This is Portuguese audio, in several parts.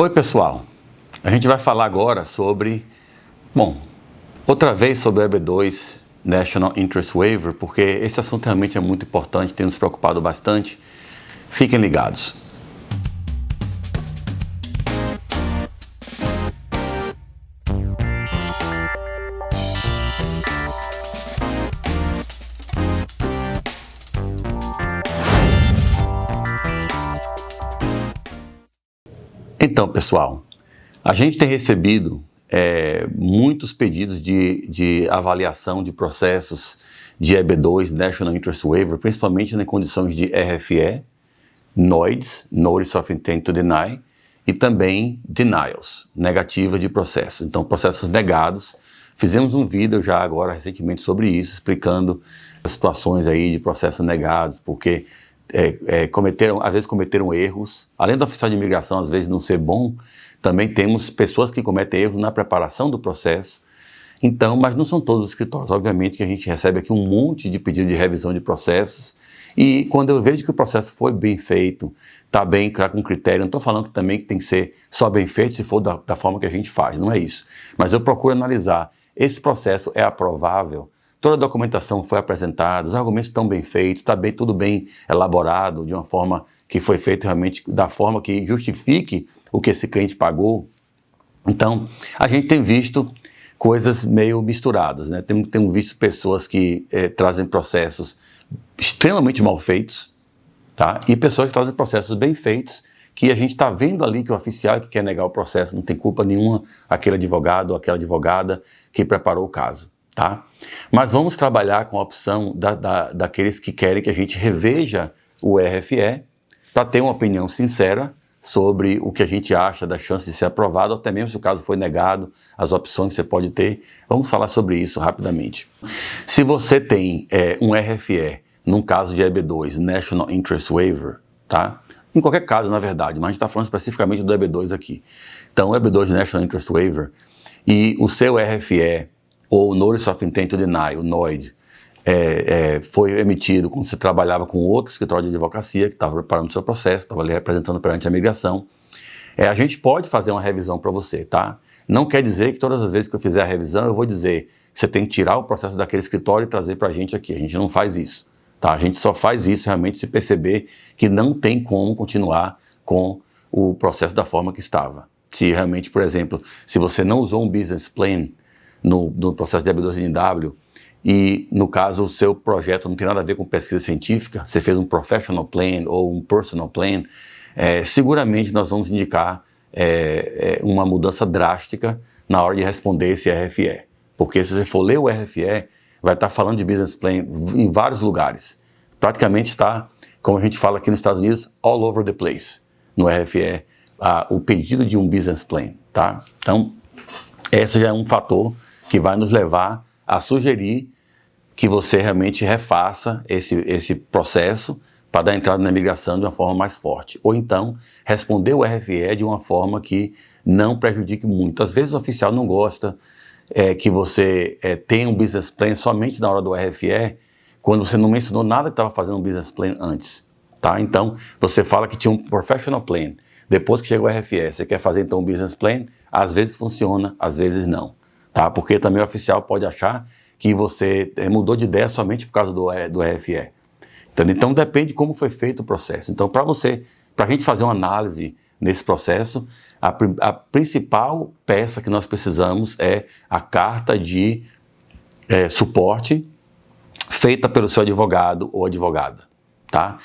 Oi pessoal, a gente vai falar agora sobre, outra vez sobre o EB2 National Interest Waiver, porque esse assunto realmente é muito importante, tem nos preocupado bastante. Fiquem ligados. Então, pessoal, a gente tem recebido muitos pedidos de avaliação de processos de EB2, National Interest Waiver, principalmente em condições de RFE, NOIDs, Notice of Intent to Deny, e também Denials, negativa de processo. Então, processos negados. Fizemos um vídeo já agora recentemente sobre isso, explicando as situações aí de processos negados, porque às vezes cometeram erros. Além do oficial de imigração às vezes não ser bom, também temos pessoas que cometem erros na preparação do processo. Então, mas não são todos os escritórios. Obviamente que a gente recebe aqui um monte de pedido de revisão de processos, e quando eu vejo que o processo foi bem feito, está com critério, não estou falando também que tem que ser só bem feito se for da forma que a gente faz, não é isso. Mas eu procuro analisar, esse processo é aprovável? Toda a documentação foi apresentada, os argumentos estão bem feitos, está tudo bem elaborado, de uma forma que foi feito realmente da forma que justifique o que esse cliente pagou. Então, a gente tem visto coisas meio misturadas, né? Temos visto pessoas que trazem processos extremamente mal feitos, tá? E pessoas que trazem processos bem feitos, que a gente está vendo ali que o oficial que quer negar o processo não tem culpa nenhuma, aquele advogado ou aquela advogada que preparou o caso. Tá? Mas vamos trabalhar com a opção daqueles que querem que a gente reveja o RFE para ter uma opinião sincera sobre o que a gente acha da chance de ser aprovado, ou até mesmo se o caso foi negado, as opções que você pode ter. Vamos falar sobre isso rapidamente. Se você tem um RFE, num caso de EB2, National Interest Waiver, tá? Em qualquer caso, na verdade, mas a gente está falando especificamente do EB2 aqui. Então, o EB2 National Interest Waiver e o seu RFE, ou Notice of Intent to Deny, o NOID, foi emitido quando você trabalhava com outro escritório de advocacia que estava preparando o seu processo, estava ali representando perante a imigração. A gente pode fazer uma revisão para você, tá? Não quer dizer que todas as vezes que eu fizer a revisão, eu vou dizer que você tem que tirar o processo daquele escritório e trazer para a gente aqui. A gente não faz isso, tá? A gente só faz isso realmente se perceber que não tem como continuar com o processo da forma que estava. Se realmente, por exemplo, se você não usou um business plan no processo de EB2NW, e no caso o seu projeto não tem nada a ver com pesquisa científica, você fez um professional plan ou um personal plan, seguramente nós vamos indicar uma mudança drástica na hora de responder esse RFE, porque se você for ler o RFE, vai estar falando de business plan em vários lugares, praticamente está, como a gente fala aqui nos Estados Unidos, all over the place, no RFE, o pedido de um business plan, tá? Então, esse já é um fator que vai nos levar a sugerir que você realmente refaça esse processo para dar entrada na imigração de uma forma mais forte. Ou então, responder o RFE de uma forma que não prejudique muito. Às vezes o oficial não gosta que você tenha um business plan somente na hora do RFE, quando você não mencionou nada que estava fazendo um business plan antes. Tá? Então, você fala que tinha um professional plan. Depois que chega o RFE, você quer fazer então um business plan, às vezes funciona, às vezes não. Tá? Porque também o oficial pode achar que você mudou de ideia somente por causa do RFE. Então depende de como foi feito o processo. Então para a gente fazer uma análise nesse processo, a principal peça que nós precisamos é a carta de suporte feita pelo seu advogado ou advogada. Tá?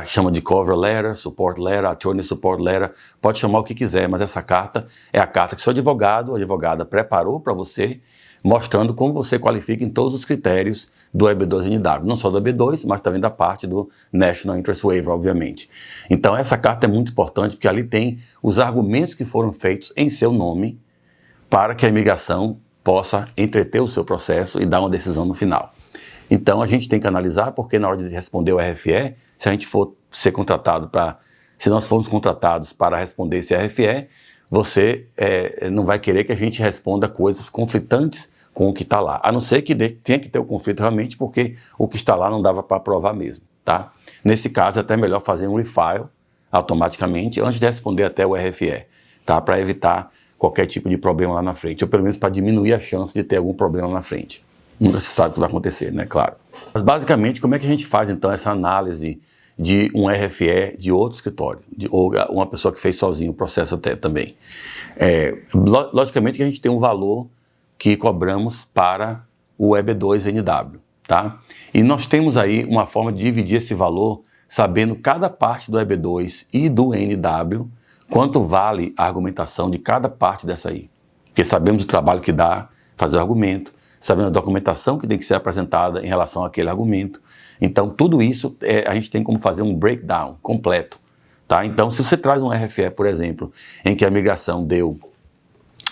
Chama de cover letter, support letter, attorney support letter, pode chamar o que quiser, mas essa carta é a carta que seu advogado ou advogada preparou para você, mostrando como você qualifica em todos os critérios do EB2NW, não só do EB2, mas também da parte do National Interest Waiver, obviamente. Então essa carta é muito importante, porque ali tem os argumentos que foram feitos em seu nome para que a imigração possa entreter o seu processo e dar uma decisão no final. Então a gente tem que analisar, porque na hora de responder o RFE, se a gente for ser contratado se nós formos contratados para responder esse RFE, você não vai querer que a gente responda coisas conflitantes com o que está lá, a não ser que tenha que ter o conflito realmente, porque o que está lá não dava para aprovar mesmo, tá? Nesse caso é até melhor fazer um refile automaticamente antes de responder até o RFE. tá? Para evitar qualquer tipo de problema lá na frente, ou pelo menos para diminuir a chance de ter algum problema lá na frente. Nunca se sabe o que vai acontecer, né? Claro. Mas basicamente, como é que a gente faz então essa análise de um RFE de outro escritório, ou uma pessoa que fez sozinho o processo até também? Logicamente que a gente tem um valor que cobramos para o EB2NW, tá? E nós temos aí uma forma de dividir esse valor, sabendo cada parte do EB2 e do NW, quanto vale a argumentação de cada parte dessa aí. Porque sabemos o trabalho que dá fazer o argumento, sabendo a documentação que tem que ser apresentada em relação àquele argumento. Então, tudo isso a gente tem como fazer um breakdown completo, tá? Então, se você traz um RFE, por exemplo, em que a migração deu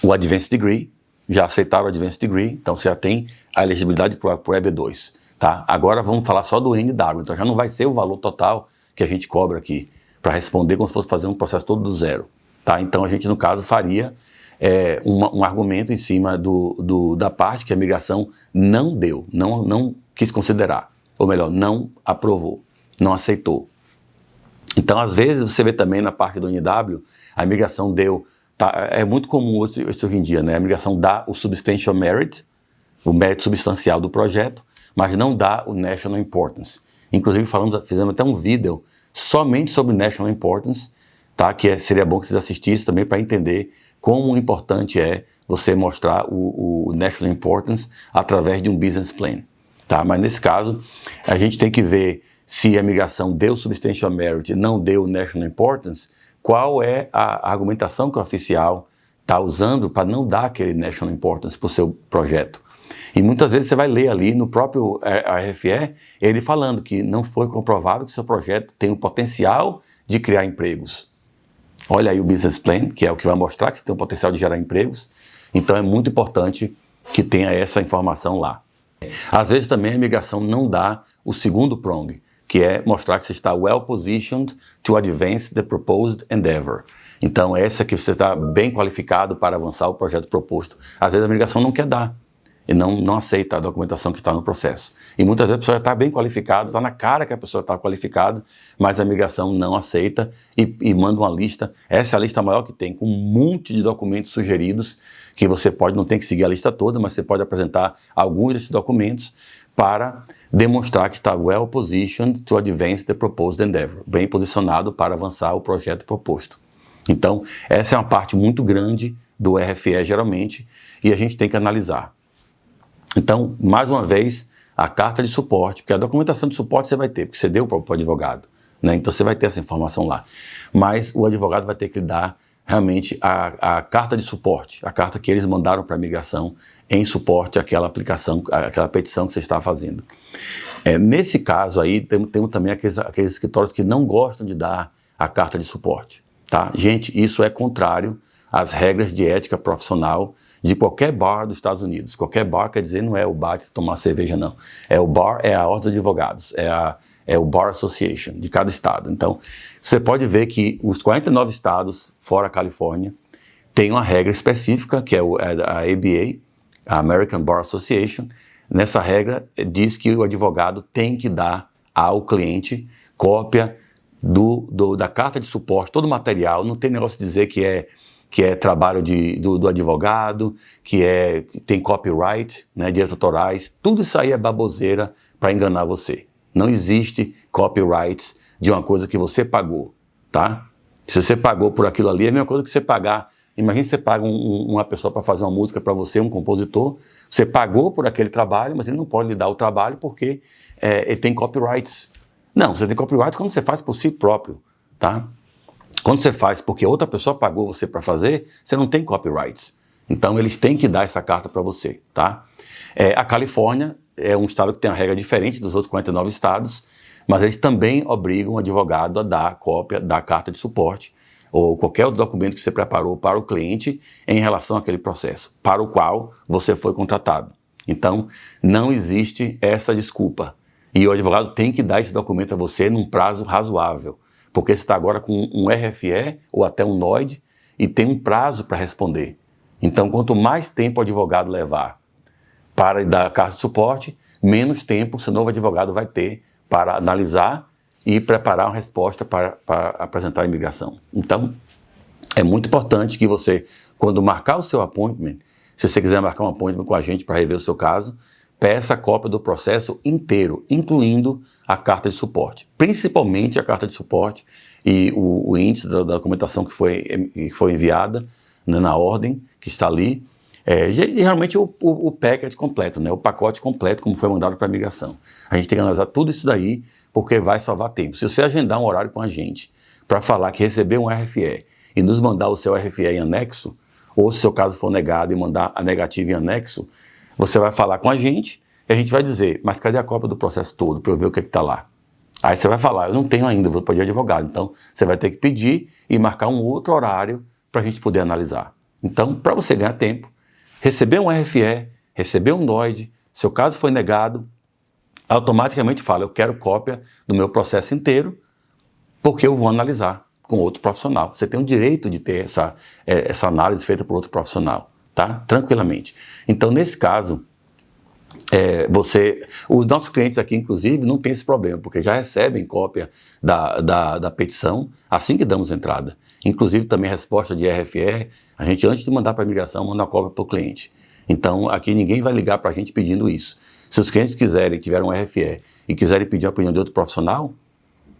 o Advanced Degree, já aceitaram o Advanced Degree, então você já tem a elegibilidade para o EB2, tá? Agora vamos falar só do NW, então já não vai ser o valor total que a gente cobra aqui, para responder como se fosse fazer um processo todo do zero, tá? Então a gente, no caso, faria um argumento em cima da parte que a migração não deu, não quis considerar, ou melhor, não aprovou, não aceitou. Então, às vezes, você vê também na parte do NW, a migração deu, tá, é muito comum isso hoje em dia, né? A migração dá o Substantial Merit, o mérito substancial do projeto, mas não dá o National Importance. Inclusive, fizemos até um vídeo somente sobre National Importance, tá? Que seria bom que vocês assistissem também para entender como importante é você mostrar o National Importance através de um Business Plan, tá? Mas nesse caso, a gente tem que ver se a migração deu Substantial Merit e não deu National Importance, qual é a argumentação que o oficial está usando para não dar aquele National Importance para o seu projeto. E muitas vezes você vai ler ali no próprio RFE, ele falando que não foi comprovado que seu projeto tem o potencial de criar empregos. Olha aí o Business Plan, que é o que vai mostrar que você tem o potencial de gerar empregos. Então é muito importante que tenha essa informação lá. Às vezes também a migração não dá o segundo prong, que é mostrar que você está well positioned to advance the proposed endeavor. Então essa que você está bem qualificado para avançar o projeto proposto. Às vezes a migração não quer dar e não aceita a documentação que está no processo. E muitas vezes a pessoa já está bem qualificada, está na cara que a pessoa está qualificada, mas a migração não aceita e manda uma lista. Essa é a lista maior que tem, com um monte de documentos sugeridos, que você não tem que seguir a lista toda, mas você pode apresentar alguns desses documentos para demonstrar que está well positioned to advance the proposed endeavor, bem posicionado para avançar o projeto proposto. Então, essa é uma parte muito grande do RFE, geralmente, e a gente tem que analisar. Então, mais uma vez, a carta de suporte, porque a documentação de suporte você vai ter, porque você deu para o advogado, né? Então você vai ter essa informação lá. Mas o advogado vai ter que dar realmente a carta de suporte, a carta que eles mandaram para a migração em suporte àquela aplicação, àquela petição que você está fazendo. Nesse caso aí, temos também aqueles escritórios que não gostam de dar a carta de suporte, tá? Gente, isso é contrário às regras de ética profissional de qualquer bar dos Estados Unidos. Qualquer bar quer dizer não é o bar de tomar cerveja, não. O bar é a ordem de advogados, é o Bar Association de cada estado. Então, você pode ver que os 49 estados, fora a Califórnia, têm uma regra específica, que é a ABA, a American Bar Association. Nessa regra, diz que o advogado tem que dar ao cliente cópia da carta de suporte, todo o material. Não tem negócio de dizer que é trabalho do advogado, que tem copyright, né, direitos autorais. Tudo isso aí é baboseira para enganar você. Não existe copyrights de uma coisa que você pagou, tá? Se você pagou por aquilo ali, é a mesma coisa que você pagar. Imagina que você paga uma pessoa para fazer uma música para você, um compositor. Você pagou por aquele trabalho, mas ele não pode lhe dar o trabalho porque ele tem copyrights. Não, você tem copyrights quando você faz por si próprio, tá? Quando você faz porque outra pessoa pagou você para fazer, você não tem copyrights. Então eles têm que dar essa carta para você, tá? A Califórnia é um estado que tem uma regra diferente dos outros 49 estados, mas eles também obrigam o advogado a dar cópia da carta de suporte ou qualquer outro documento que você preparou para o cliente em relação àquele processo, para o qual você foi contratado. Então, não existe essa desculpa. E o advogado tem que dar esse documento a você num prazo razoável, porque você está agora com um RFE ou até um NOID e tem um prazo para responder. Então, quanto mais tempo o advogado levar para dar a carta de suporte, menos tempo o seu novo advogado vai ter para analisar e preparar uma resposta para apresentar a imigração. Então, É muito importante que você, quando marcar o seu appointment, se você quiser marcar um appointment com a gente para rever o seu caso, peça a cópia do processo inteiro, incluindo a carta de suporte. Principalmente a carta de suporte e o índice da documentação que foi enviada, né, na ordem que está ali. Geralmente o package completo, né, o pacote completo, como foi mandado para a migração. A gente tem que analisar tudo isso daí, porque vai salvar tempo. Se você agendar um horário com a gente para falar que recebeu um RFE e nos mandar o seu RFE em anexo, ou se o seu caso for negado e mandar a negativa em anexo, você vai falar com a gente e a gente vai dizer, mas cadê a cópia do processo todo para eu ver o que está lá? Aí você vai falar, eu não tenho ainda, vou pedir advogado. Então você vai ter que pedir e marcar um outro horário para a gente poder analisar. Então, para você ganhar tempo, receber um RFE, receber um NOID, seu caso foi negado, automaticamente fala, eu quero cópia do meu processo inteiro, porque eu vou analisar com outro profissional. Você tem o direito de ter essa análise feita por outro profissional, tá? Tranquilamente. Então, nesse caso, os nossos clientes aqui, inclusive, não tem esse problema, porque já recebem cópia da petição assim que damos entrada. Inclusive, também resposta de RFE, a gente, antes de mandar para a imigração, manda a cópia para o cliente. Então, aqui ninguém vai ligar para a gente pedindo isso. Se os clientes tiveram um RFE e quiserem pedir a opinião de outro profissional,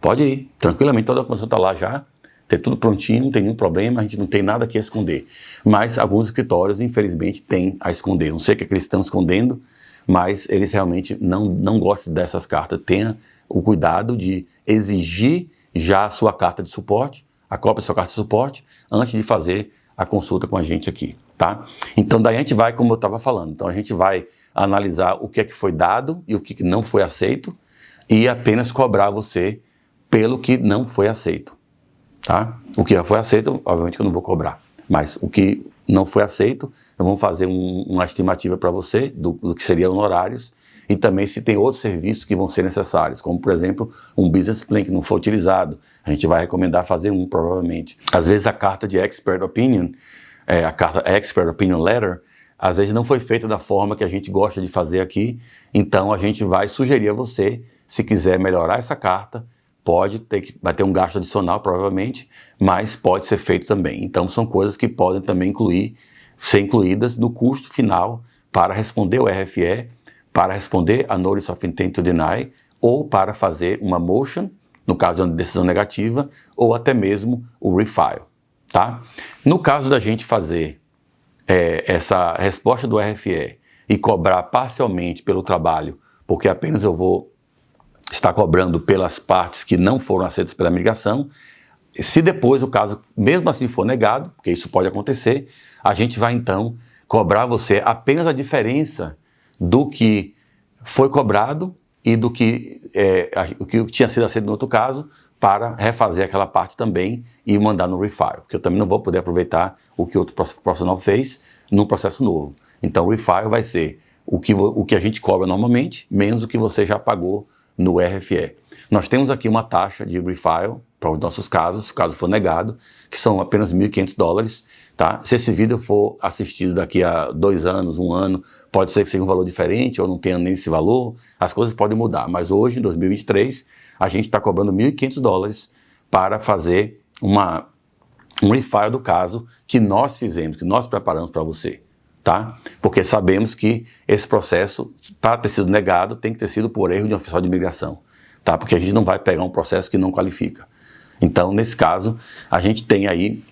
pode ir, tranquilamente, toda a documentação está lá já, tem tudo prontinho, não tem nenhum problema, a gente não tem nada aqui a esconder. Mas alguns escritórios, infelizmente, têm a esconder. Não sei o que eles estão escondendo, mas eles realmente não gostam dessas cartas. Tenha o cuidado de exigir já a sua carta de suporte, a cópia da sua carta de suporte, antes de fazer a consulta com a gente aqui, tá? Então, daí a gente vai, como eu estava falando, então a gente vai analisar o que é que foi dado e o que não foi aceito e apenas cobrar você pelo que não foi aceito. Tá? O que já foi aceito, obviamente que eu não vou cobrar, mas o que não foi aceito, nós vamos fazer uma estimativa para você do que seriam honorários e também se tem outros serviços que vão ser necessários, como por exemplo um business plan que não foi utilizado, a gente vai recomendar fazer um provavelmente. Às vezes a carta de expert opinion, a carta expert opinion letter, às vezes não foi feita da forma que a gente gosta de fazer aqui, então a gente vai sugerir a você, se quiser melhorar essa carta, vai ter um gasto adicional, provavelmente, mas pode ser feito também. Então, são coisas que podem também ser incluídas no custo final para responder o RFE, para responder a Notice of Intent to Deny, ou para fazer uma motion, no caso de uma decisão negativa, ou até mesmo o refile, tá? No caso da gente fazer essa resposta do RFE e cobrar parcialmente pelo trabalho, porque apenas eu vou está cobrando pelas partes que não foram aceitas pela migração. Se depois o caso, mesmo assim, for negado, porque isso pode acontecer, a gente vai então cobrar você apenas a diferença do que foi cobrado e do que tinha sido aceito no outro caso, para refazer aquela parte também e mandar no refile, porque eu também não vou poder aproveitar o que outro profissional fez num processo novo. Então o refile vai ser o que a gente cobra normalmente, menos o que você já pagou no RFE. Nós temos aqui uma taxa de refile para os nossos casos, caso for negado, que são apenas $1.500, tá? Se esse vídeo for assistido daqui a 2 anos, 1 ano, pode ser que seja um valor diferente ou não tenha nem esse valor, as coisas podem mudar, mas hoje, em 2023, a gente está cobrando $1.500 para fazer um refile do caso que nós fizemos, que nós preparamos para você. Tá? Porque sabemos que esse processo, para ter sido negado, tem que ter sido por erro de um oficial de imigração, tá? Porque a gente não vai pegar um processo que não qualifica. Então, nesse caso, a gente tem aí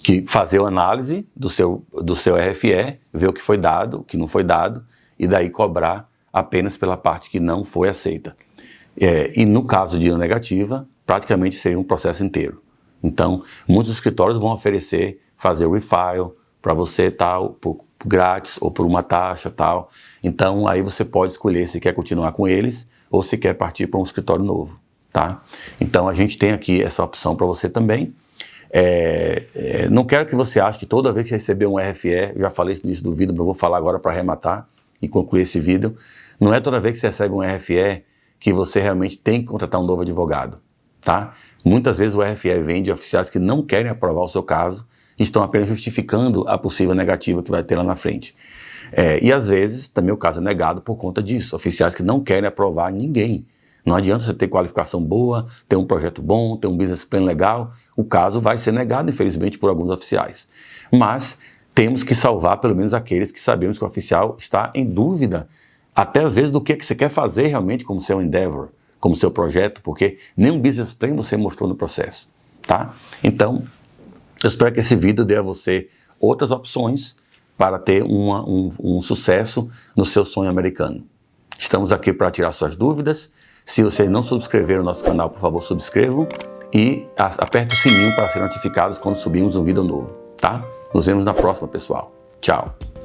que fazer a análise do seu RFE, ver o que foi dado, o que não foi dado, e daí cobrar apenas pela parte que não foi aceita. E no caso de negativa, praticamente seria um processo inteiro. Então, muitos escritórios vão oferecer fazer o refile para você, tal, por grátis ou por uma taxa, tal. Então, aí você pode escolher se quer continuar com eles ou se quer partir para um escritório novo, tá? Então, a gente tem aqui essa opção para você também. Não quero que você ache que toda vez que você receber um RFE, eu já falei isso no início do vídeo, mas eu vou falar agora para arrematar e concluir esse vídeo, não é toda vez que você recebe um RFE que você realmente tem que contratar um novo advogado, tá? Muitas vezes o RFE vem de oficiais que não querem aprovar o seu caso, estão apenas justificando a possível negativa que vai ter lá na frente. E às vezes também o caso é negado por conta disso, oficiais que não querem aprovar ninguém, Não adianta você ter qualificação boa, ter um projeto bom, ter um business plan legal, o caso vai ser negado, infelizmente, por alguns oficiais. Mas temos que salvar pelo menos aqueles que sabemos que o oficial está em dúvida, até às vezes do que você quer fazer realmente como seu endeavor, como seu projeto, porque nenhum business plan você mostrou no processo, tá? Então, eu espero que esse vídeo dê a você outras opções para ter um sucesso no seu sonho americano. Estamos aqui para tirar suas dúvidas. Se você não subscrever o nosso canal, por favor, subscrevam e aperte o sininho para ser notificados quando subirmos um vídeo novo, tá? Nos vemos na próxima, pessoal. Tchau!